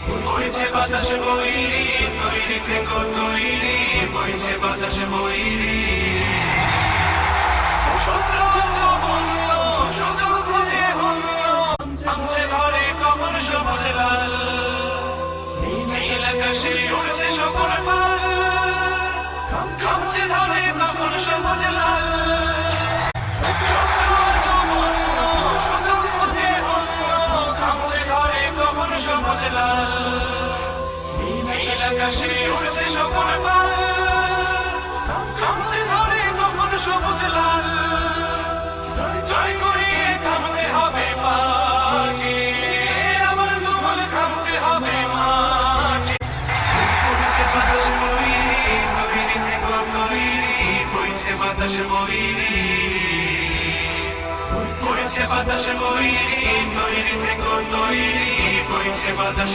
বইছে বাতাস বইরি, তৈরি থেকো তৈরি, বইছে বাতাস বইরি। সুযোগ খুঁজে হলো, থামছে ধরে কখন সবুজ লাল, নীল আকাশে উড়ছে শকুন পাল, থামছে ধরে কখন সবুজ লাল। সুযোগ খুঁজে হলো, থামছে ধরে কখন সবুজ লাল, নীল আকাশে উড়ছে শকুন পাল, থামছে ধরে কখন সবুজ লাল। জয় করিয়ে থামতে হবে মাটি, আবার তুমুল থামতে হবে মাটি। বইছে বাতাস বইরি, তৈরি থেকো তৈরি, বইছে বাতাস বইরি। বইছে বাতাস বইরি, তৈরি থেকো তৈরি, বইছে বাতাস।